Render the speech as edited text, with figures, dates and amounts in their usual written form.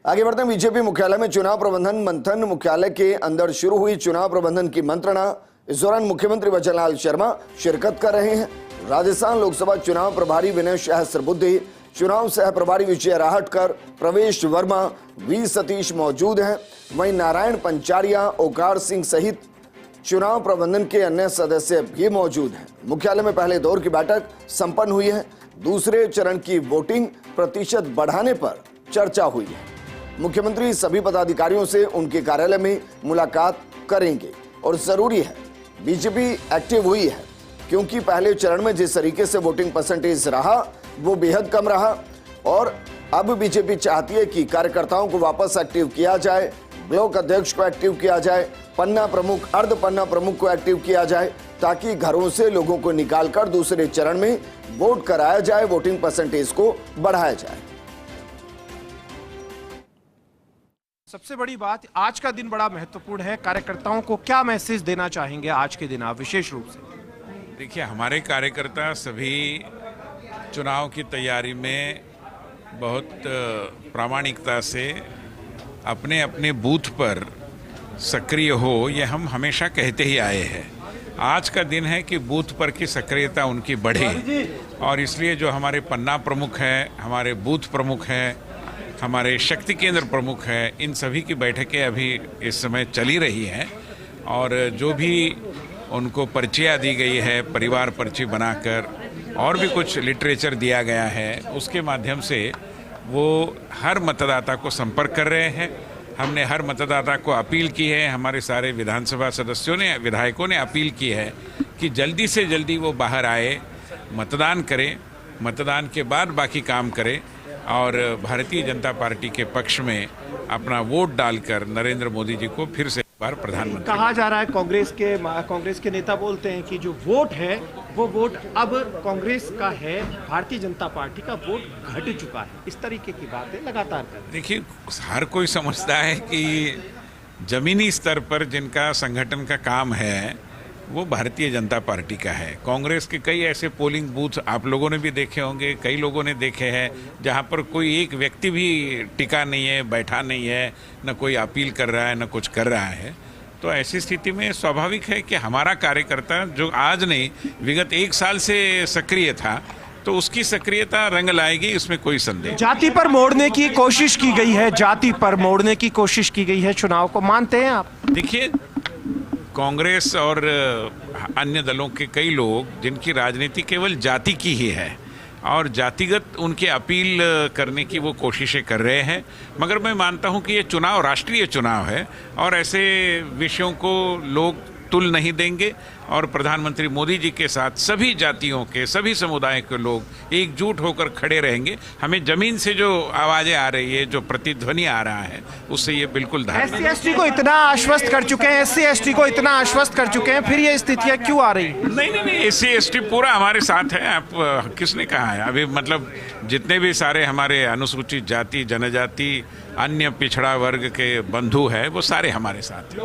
आगे बढ़ते हैं। बीजेपी मुख्यालय में चुनाव प्रबंधन मंथन मुख्यालय के अंदर शुरू हुई चुनाव प्रबंधन की मंत्रणा। इस दौरान मुख्यमंत्री वचनलाल शर्मा शिरकत कर रहे हैं। राजस्थान लोकसभा चुनाव प्रभारी विनय सहस्त्रबुद्धे, चुनाव सह प्रभारी विजय राहटकर, प्रवेश वर्मा, वी सतीश मौजूद हैं। वहीं नारायण पंचारिया, ओकार सिंह सहित चुनाव प्रबंधन के अन्य सदस्य भी मौजूद हैं। मुख्यालय में पहले दौर की बैठक संपन्न हुई है। दूसरे चरण की वोटिंग प्रतिशत बढ़ाने पर चर्चा हुई है। मुख्यमंत्री सभी पदाधिकारियों से उनके कार्यालय में मुलाकात करेंगे और जरूरी है बीजेपी एक्टिव हुई है, क्योंकि पहले चरण में जिस तरीके से वोटिंग परसेंटेज रहा वो बेहद कम रहा और अब बीजेपी चाहती है कि कार्यकर्ताओं को वापस एक्टिव किया जाए, ब्लॉक अध्यक्ष को एक्टिव किया जाए, पन्ना प्रमुख, अर्ध पन्ना प्रमुख को एक्टिव किया जाए, ताकि घरों से लोगों को निकालकर दूसरे चरण में वोट कराया जाए, वोटिंग परसेंटेज को बढ़ाया जाए। सबसे बड़ी बात, आज का दिन बड़ा महत्वपूर्ण है। कार्यकर्ताओं को क्या मैसेज देना चाहेंगे आज के दिन आप विशेष रूप से? देखिए, हमारे कार्यकर्ता सभी चुनाव की तैयारी में बहुत प्रामाणिकता से अपने अपने बूथ पर सक्रिय हो, ये हम हमेशा कहते ही आए हैं। आज का दिन है कि बूथ पर की सक्रियता उनकी बढ़े और इसलिए जो हमारे पन्ना प्रमुख हैं, हमारे बूथ प्रमुख हैं, हमारे शक्ति केंद्र प्रमुख हैं, इन सभी की बैठकें अभी इस समय चली रही हैं और जो भी उनको पर्चियाँ दी गई है, परिवार पर्ची बनाकर और भी कुछ लिटरेचर दिया गया है, उसके माध्यम से वो हर मतदाता को संपर्क कर रहे हैं। हमने हर मतदाता को अपील की है, हमारे सारे विधानसभा सदस्यों ने, विधायकों ने अपील की है कि जल्दी से जल्दी वो बाहर आए, मतदान करें, मतदान के बाद बाकी काम करें और भारतीय जनता पार्टी के पक्ष में अपना वोट डालकर नरेंद्र मोदी जी को फिर से एक बार प्रधानमंत्री। कहा जा रहा है, कांग्रेस के नेता बोलते हैं कि जो वोट है वो वोट अब कांग्रेस का है, भारतीय जनता पार्टी का वोट घट चुका है। इस तरीके की बातें लगातार कर रहे हैं। देखिए, हर कोई समझता है कि जमीनी स्तर पर जिनका संगठन का काम है वो भारतीय जनता पार्टी का है। कांग्रेस के कई ऐसे पोलिंग बूथ आप लोगों ने भी देखे होंगे, कई लोगों ने देखे हैं, जहां पर कोई एक व्यक्ति भी टिका नहीं है, बैठा नहीं है, न कोई अपील कर रहा है, न कुछ कर रहा है। तो ऐसी स्थिति में स्वाभाविक है कि हमारा कार्यकर्ता जो आज नहीं विगत एक साल से सक्रिय था, तो उसकी सक्रियता रंग लाएगी, इसमें कोई संदेह। जाति पर मोड़ने की कोशिश की गई है, जाति पर मोड़ने की कोशिश की गई है चुनाव को, मानते हैं आप? देखिए, कांग्रेस और अन्य दलों के कई लोग जिनकी राजनीति केवल जाति की ही है और जातिगत उनके अपील करने की वो कोशिशें कर रहे हैं, मगर मैं मानता हूं कि ये चुनाव राष्ट्रीय चुनाव है और ऐसे विषयों को लोग तुल नहीं देंगे और प्रधानमंत्री मोदी जी के साथ सभी जातियों के, सभी समुदाय के लोग एकजुट होकर खड़े रहेंगे। हमें जमीन से जो आवाजें आ रही है, जो प्रतिध्वनि आ रहा है, उससे ये बिल्कुल SC ST को इतना आश्वस्त कर चुके हैं, SC ST को इतना आश्वस्त कर चुके हैं, फिर ये स्थितियां क्यों आ रही हैं? नहीं, SC ST पूरा हमारे साथ है। आप किसने कहा है? अभी मतलब जितने भी सारे हमारे अनुसूचित जाति, जनजाति, अन्य पिछड़ा वर्ग के बंधु है, वो सारे हमारे साथ हैं।